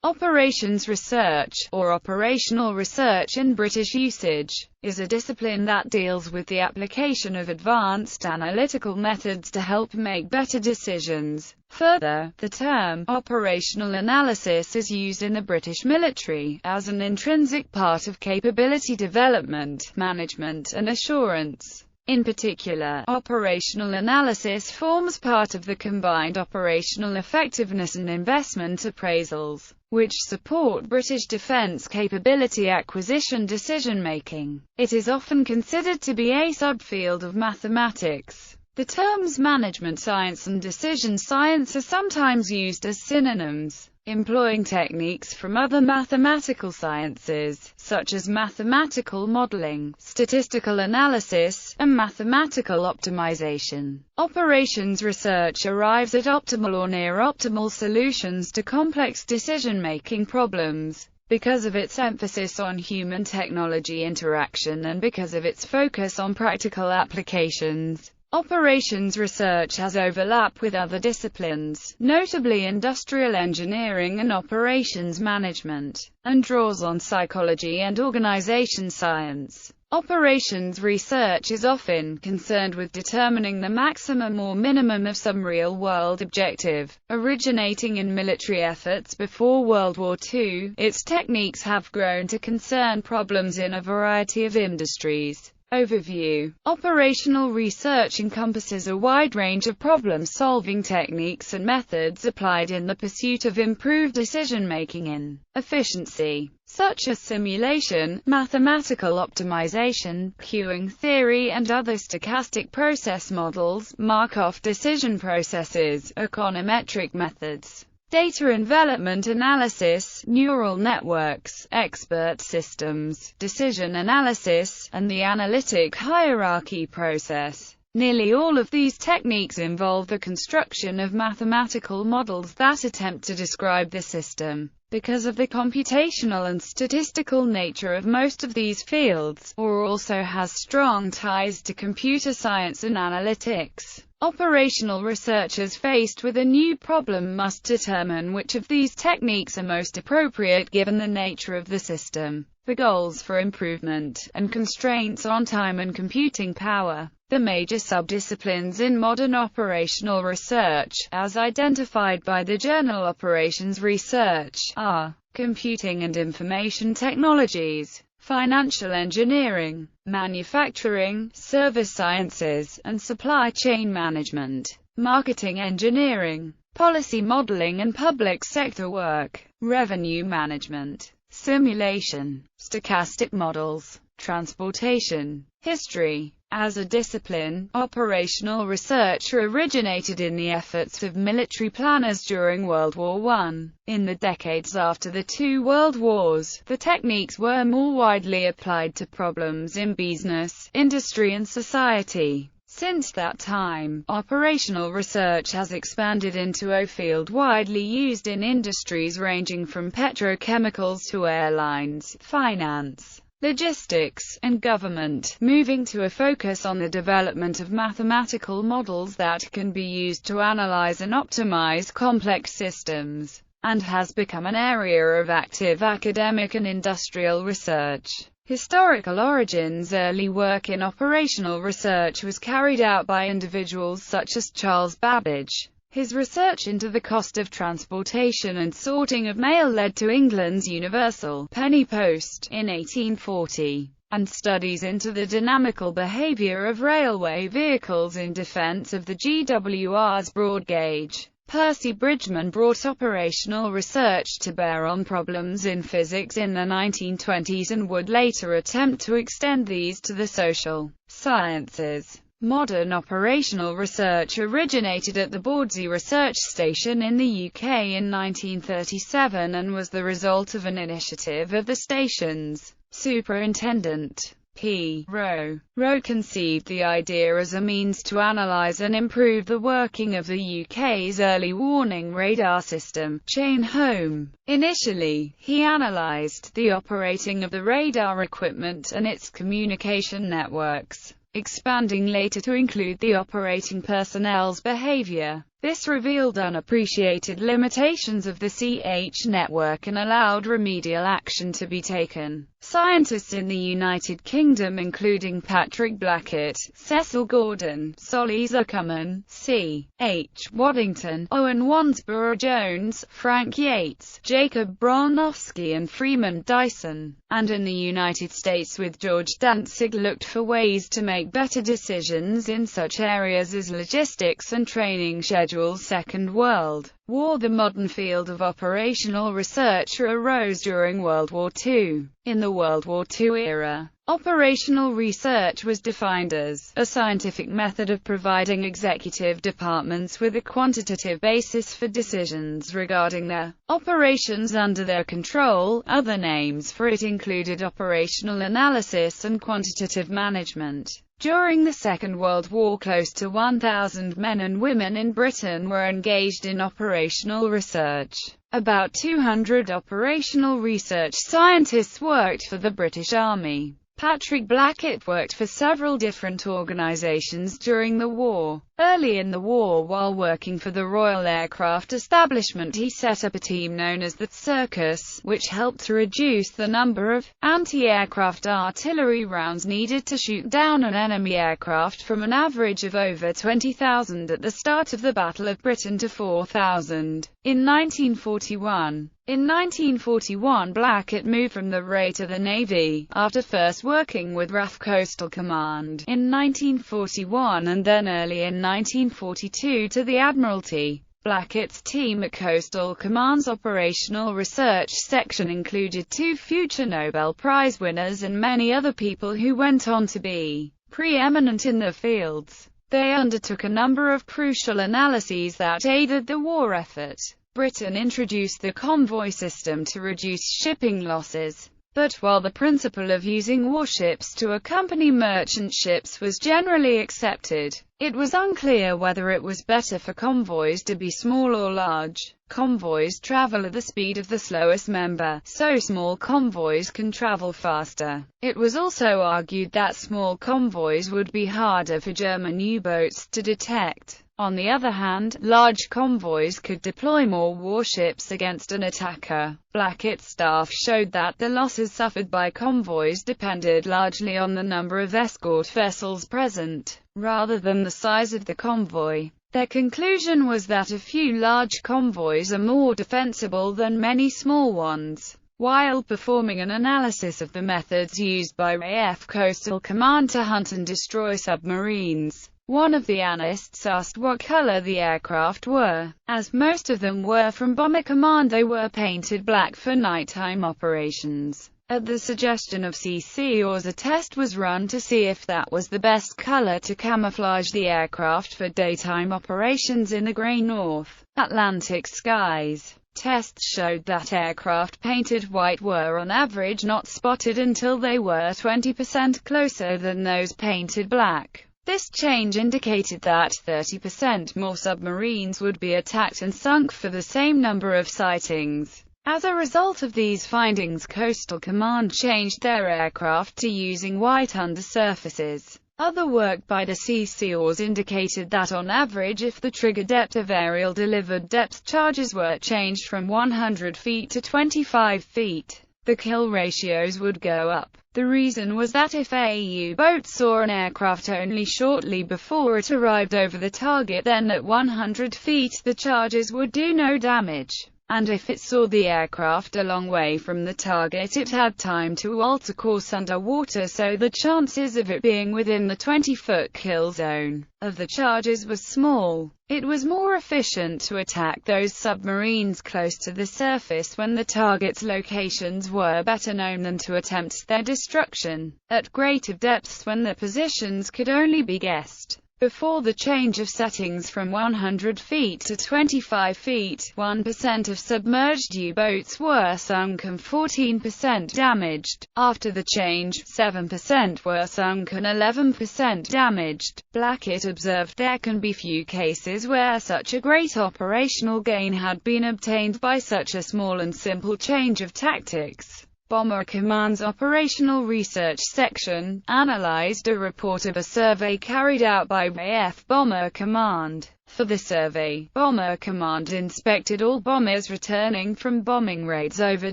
Operations research, or operational research in British usage, is a discipline that deals with the application of advanced analytical methods to help make better decisions. Further, the term operational analysis is used in the British military as an intrinsic part of capability development, management, and assurance. In particular, operational analysis forms part of the combined operational effectiveness and investment appraisals, which support British defence capability acquisition decision-making. It is often considered to be a subfield of mathematics. The terms management science and decision science are sometimes used as synonyms, employing techniques from other mathematical sciences, such as mathematical modeling, statistical analysis, and mathematical optimization. Operations research arrives at optimal or near-optimal solutions to complex decision-making problems, because of its emphasis on human-technology interaction and because of its focus on practical applications. Operations research has overlap with other disciplines, notably industrial engineering and operations management, and draws on psychology and organization science. Operations research is often concerned with determining the maximum or minimum of some real-world objective, originating in military efforts before World War II. Its techniques have grown to concern problems in a variety of industries. Overview. Operational research encompasses a wide range of problem-solving techniques and methods applied in the pursuit of improved decision-making in efficiency, such as simulation, mathematical optimization, queuing theory and other stochastic process models, Markov decision processes, econometric methods, data envelopment analysis, neural networks, expert systems, decision analysis, and the analytic hierarchy process. Nearly all of these techniques involve the construction of mathematical models that attempt to describe the system. Because of the computational and statistical nature of most of these fields, or also has strong ties to computer science and analytics. Operational researchers faced with a new problem must determine which of these techniques are most appropriate given the nature of the system, the goals for improvement, and constraints on time and computing power. The major subdisciplines in modern operational research, as identified by the journal Operations Research, are computing and information technologies, financial engineering, manufacturing, service sciences, and supply chain management, marketing engineering, policy modeling and public sector work, revenue management, simulation, stochastic models, transportation, history. As a discipline, operational research originated in the efforts of military planners during World War I. In the decades after the two world wars, the techniques were more widely applied to problems in business, industry and society. Since that time, operational research has expanded into a field widely used in industries ranging from petrochemicals to airlines, finance, logistics, and government, moving to a focus on the development of mathematical models that can be used to analyze and optimize complex systems, and has become an area of active academic and industrial research. Historical origins. Early work in operational research was carried out by individuals such as Charles Babbage. His research into the cost of transportation and sorting of mail led to England's universal penny post in 1840, and studies into the dynamical behaviour of railway vehicles in defence of the GWR's broad gauge. Percy Bridgman brought operational research to bear on problems in physics in the 1920s and would later attempt to extend these to the social sciences. Modern operational research originated at the Bawdsey Research Station in the UK in 1937 and was the result of an initiative of the station's superintendent, P. Rowe. Rowe conceived the idea as a means to analyse and improve the working of the UK's early warning radar system, Chain Home. Initially, he analysed the operating of the radar equipment and its communication networks, expanding later to include the operating personnel's behavior. This revealed unappreciated limitations of the CH network and allowed remedial action to be taken. Scientists in the United Kingdom, including Patrick Blackett, Cecil Gordon, Solly Zuckerman, C. H. Waddington, Owen Wansborough-Jones, Frank Yates, Jacob Bronowski and Freeman Dyson, and in the United States with George Dantzig, looked for ways to make better decisions in such areas as logistics and training schedules. Second World War. The modern field of operational research arose during World War II. In the World War II era, operational research was defined as a scientific method of providing executive departments with a quantitative basis for decisions regarding their operations under their control. Other names for it included operational analysis and quantitative management. During the Second World War, close to 1,000 men and women in Britain were engaged in operational research. About 200 operational research scientists worked for the British Army. Patrick Blackett worked for several different organisations during the war. Early in the war, while working for the Royal Aircraft Establishment, he set up a team known as the Circus, which helped to reduce the number of anti-aircraft artillery rounds needed to shoot down an enemy aircraft from an average of over 20,000 at the start of the Battle of Britain to 4,000 in 1941. In 1941, Blackett moved from the RAF to the Navy, after first working with RAF Coastal Command in 1941 and then early in 1942 to the Admiralty. Blackett's team at Coastal Command's Operational Research Section included 2 future Nobel Prize winners and many other people who went on to be preeminent in their fields. They undertook a number of crucial analyses that aided the war effort. Britain introduced the convoy system to reduce shipping losses. But while the principle of using warships to accompany merchant ships was generally accepted, it was unclear whether it was better for convoys to be small or large. Convoys travel at the speed of the slowest member, so small convoys can travel faster. It was also argued that small convoys would be harder for German U-boats to detect. On the other hand, large convoys could deploy more warships against an attacker. Blackett's staff showed that the losses suffered by convoys depended largely on the number of escort vessels present, rather than the size of the convoy. Their conclusion was that a few large convoys are more defensible than many small ones. While performing an analysis of the methods used by RAF Coastal Command to hunt and destroy submarines, one of the analysts asked what color the aircraft were. As most of them were from Bomber Command, they were painted black for nighttime operations. At the suggestion of CCOs, a test was run to see if that was the best color to camouflage the aircraft for daytime operations in the gray North Atlantic skies. Tests showed that aircraft painted white were on average not spotted until they were 20% closer than those painted black. This change indicated that 30% more submarines would be attacked and sunk for the same number of sightings. As a result of these findings, Coastal Command changed their aircraft to using white undersurfaces. Other work by the CCOs indicated that on average, if the trigger depth of aerial delivered depth charges were changed from 100 feet to 25 feet, the kill ratios would go up. The reason was that if a U-boat saw an aircraft only shortly before it arrived over the target, then at 100 feet the charges would do no damage. And if it saw the aircraft a long way from the target, it had time to alter course underwater, so the chances of it being within the 20-foot kill zone of the charges was small. It was more efficient to attack those submarines close to the surface when the target's locations were better known than to attempt their destruction at greater depths when their positions could only be guessed. Before the change of settings from 100 feet to 25 feet, 1% of submerged U-boats were sunk and 14% damaged. After the change, 7% were sunk and 11% damaged. Blackett observed there can be few cases where such a great operational gain had been obtained by such a small and simple change of tactics. Bomber Command's Operational Research Section analyzed a report of a survey carried out by AF Bomber Command. For the survey, Bomber Command inspected all bombers returning from bombing raids over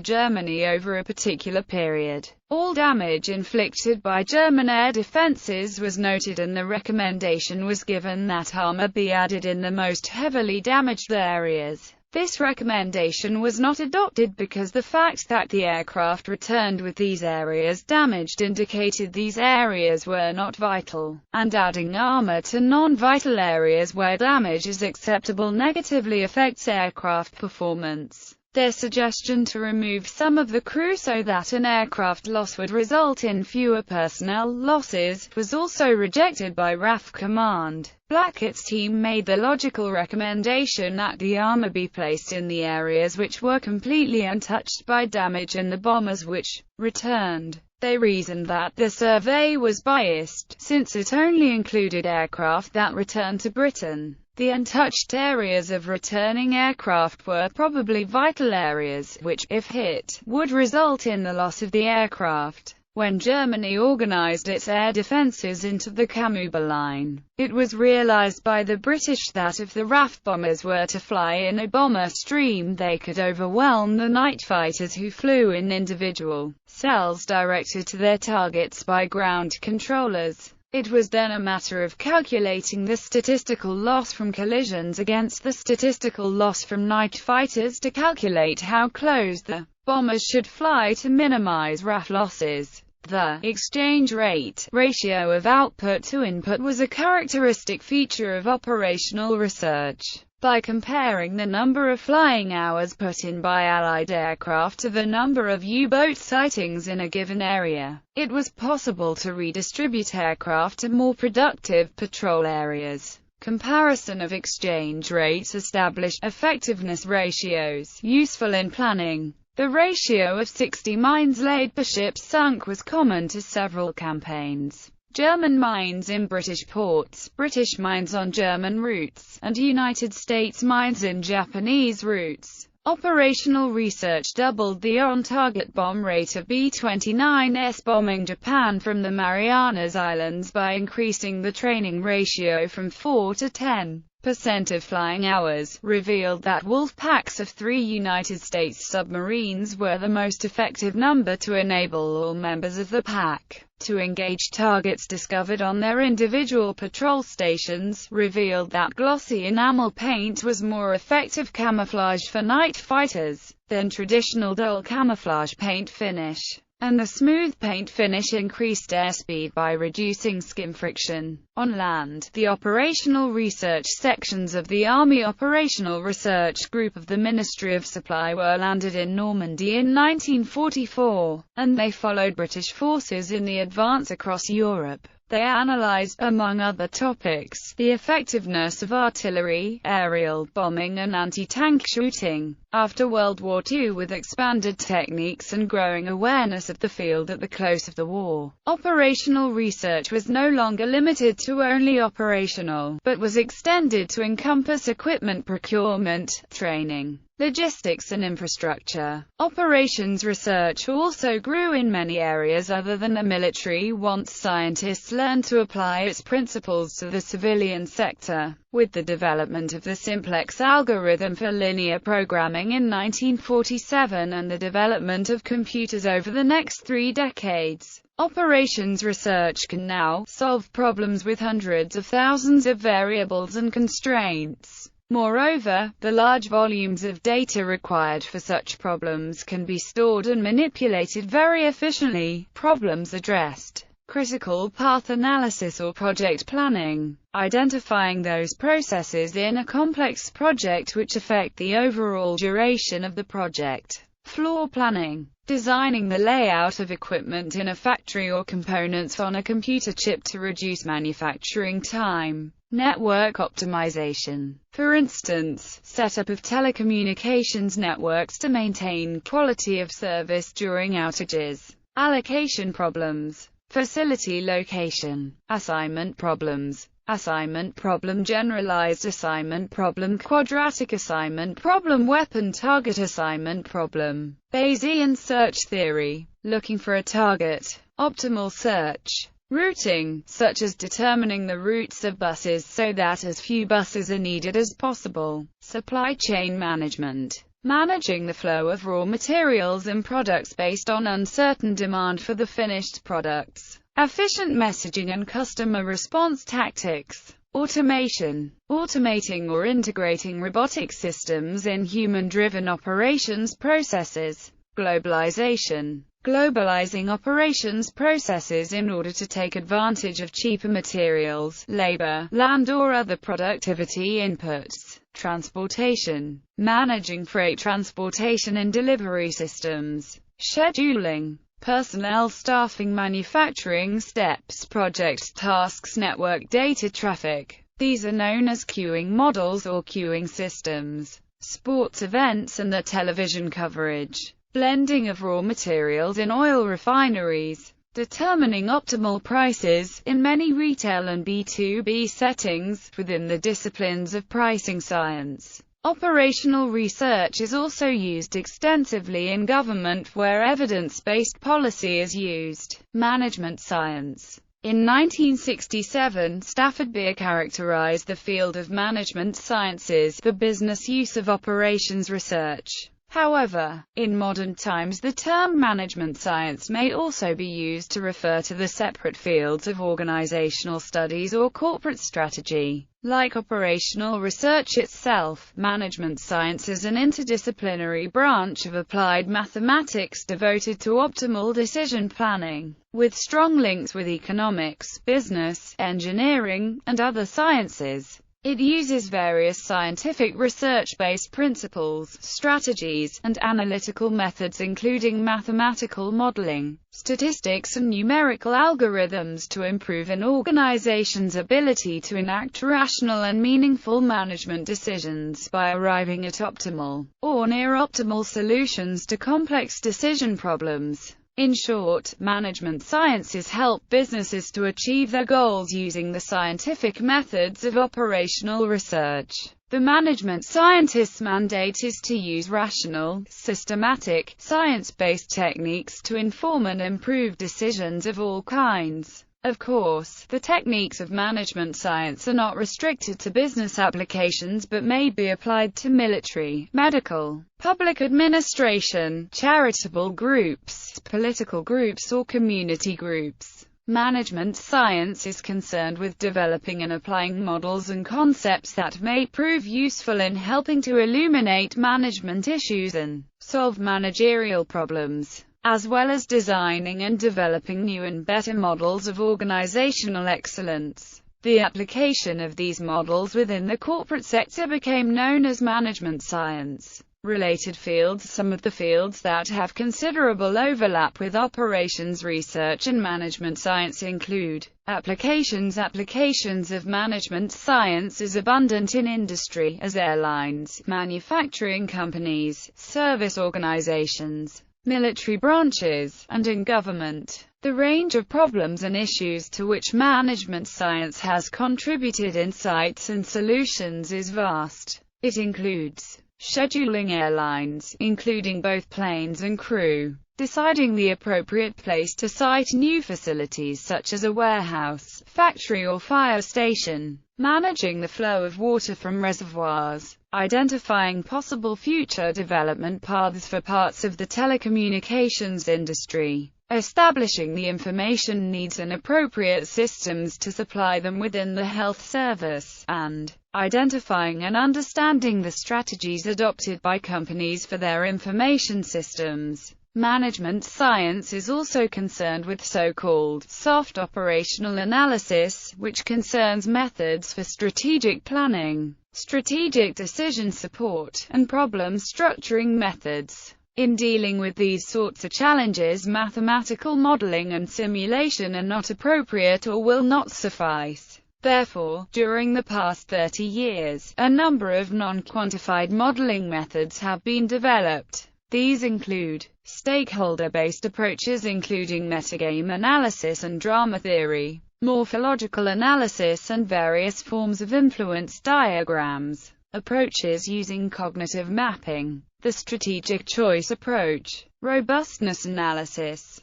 Germany over a particular period. All damage inflicted by German air defenses was noted, and the recommendation was given that armor be added in the most heavily damaged areas. This recommendation was not adopted because the fact that the aircraft returned with these areas damaged indicated these areas were not vital, and adding armor to non-vital areas where damage is acceptable negatively affects aircraft performance. Their suggestion to remove some of the crew so that an aircraft loss would result in fewer personnel losses was also rejected by RAF Command. Blackett's team made the logical recommendation that the armor be placed in the areas which were completely untouched by damage and the bombers which returned. They reasoned that the survey was biased, since it only included aircraft that returned to Britain. The untouched areas of returning aircraft were probably vital areas, which, if hit, would result in the loss of the aircraft. When Germany organized its air defenses into the Camouflage line, it was realized by the British that if the RAF bombers were to fly in a bomber stream, they could overwhelm the night fighters who flew in individual cells directed to their targets by ground controllers. It was then a matter of calculating the statistical loss from collisions against the statistical loss from night fighters to calculate how close the bombers should fly to minimize RAF losses. The exchange rate ratio of output to input was a characteristic feature of operational research. By comparing the number of flying hours put in by Allied aircraft to the number of U-boat sightings in a given area, it was possible to redistribute aircraft to more productive patrol areas. Comparison of exchange rates established effectiveness ratios useful in planning. The ratio of 60 mines laid per ship sunk was common to several campaigns. German mines in British ports, British mines on German routes, and United States mines in Japanese routes. Operational research doubled the on-target bomb rate of B-29s bombing Japan from the Marianas Islands by increasing the training ratio from 4 to 10% of flying hours, revealed that wolf packs of 3 United States submarines were the most effective number to enable all members of the pack to engage targets discovered on their individual patrol stations, revealed that glossy enamel paint was more effective camouflage for night fighters than traditional dull camouflage paint finish, and the smooth paint finish increased airspeed by reducing skin friction. On land, the operational research sections of the Army Operational Research Group of the Ministry of Supply were landed in Normandy in 1944, and they followed British forces in the advance across Europe. They analyzed, among other topics, the effectiveness of artillery, aerial bombing and anti-tank shooting. After World War II, with expanded techniques and growing awareness of the field at the close of the war, operational research was no longer limited to only operational, but was extended to encompass equipment procurement, training, logistics and infrastructure. Operations research also grew in many areas other than the military once scientists learned to apply its principles to the civilian sector. With the development of the simplex algorithm for linear programming in 1947 and the development of computers over the next 3 decades, operations research can now solve problems with hundreds of thousands of variables and constraints. Moreover, the large volumes of data required for such problems can be stored and manipulated very efficiently. Problems addressed: critical path analysis or project planning, identifying those processes in a complex project which affect the overall duration of the project. Floor planning, designing the layout of equipment in a factory or components on a computer chip to reduce manufacturing time. Network optimization, for instance, setup of telecommunications networks to maintain quality of service during outages. Allocation problems, facility location, assignment problems, assignment problem, generalized assignment problem, quadratic assignment problem, weapon target assignment problem, Bayesian search theory, looking for a target, optimal search, routing, such as determining the routes of buses so that as few buses are needed as possible, supply chain management, managing the flow of raw materials and products based on uncertain demand for the finished products, efficient messaging and customer response tactics, automation, automating or integrating robotic systems in human-driven operations processes, globalization, globalizing operations processes in order to take advantage of cheaper materials, labor, land or other productivity inputs, transportation, managing freight transportation and delivery systems, scheduling, personnel staffing, manufacturing steps, project tasks, network data traffic. These are known as queuing models or queuing systems, sports events and their television coverage, blending of raw materials in oil refineries, determining optimal prices, in many retail and B2B settings, within the disciplines of pricing science. Operational research is also used extensively in government where evidence-based policy is used. Management science. In 1967, Stafford Beer characterized the field of management sciences, the business use of operations research. However, in modern times the term management science may also be used to refer to the separate fields of organizational studies or corporate strategy. Like operational research itself, management science is an interdisciplinary branch of applied mathematics devoted to optimal decision planning, with strong links with economics, business, engineering, and other sciences. It uses various scientific research-based principles, strategies, and analytical methods including mathematical modeling, statistics and numerical algorithms to improve an organization's ability to enact rational and meaningful management decisions by arriving at optimal, or near-optimal solutions to complex decision problems. In short, management sciences help businesses to achieve their goals using the scientific methods of operational research. The management scientist's mandate is to use rational, systematic, science-based techniques to inform and improve decisions of all kinds. Of course, the techniques of management science are not restricted to business applications but may be applied to military, medical, public administration, charitable groups, political groups or community groups. Management science is concerned with developing and applying models and concepts that may prove useful in helping to illuminate management issues and solve managerial problems, as well as designing and developing new and better models of organizational excellence. The application of these models within the corporate sector became known as management science. Related fields. Some of the fields that have considerable overlap with operations research and management science include applications. Applications of management science is abundant in industry, as airlines, manufacturing companies, service organizations, military branches, and in government. The range of problems and issues to which management science has contributed insights and solutions is vast. It includes scheduling airlines, including both planes and crew, deciding the appropriate place to site new facilities such as a warehouse, factory or fire station, managing the flow of water from reservoirs, identifying possible future development paths for parts of the telecommunications industry, establishing the information needs and appropriate systems to supply them within the health service, and identifying and understanding the strategies adopted by companies for their information systems. Management science is also concerned with so-called soft operational analysis, which concerns methods for strategic planning, strategic decision support, and problem structuring methods. In dealing with these sorts of challenges, mathematical modeling and simulation are not appropriate or will not suffice. Therefore, during the past 30 years, a number of non-quantified modeling methods have been developed. These include stakeholder-based approaches including metagame analysis and drama theory, morphological analysis, and various forms of influence diagrams. Approaches using cognitive mapping. The strategic choice approach. Robustness analysis.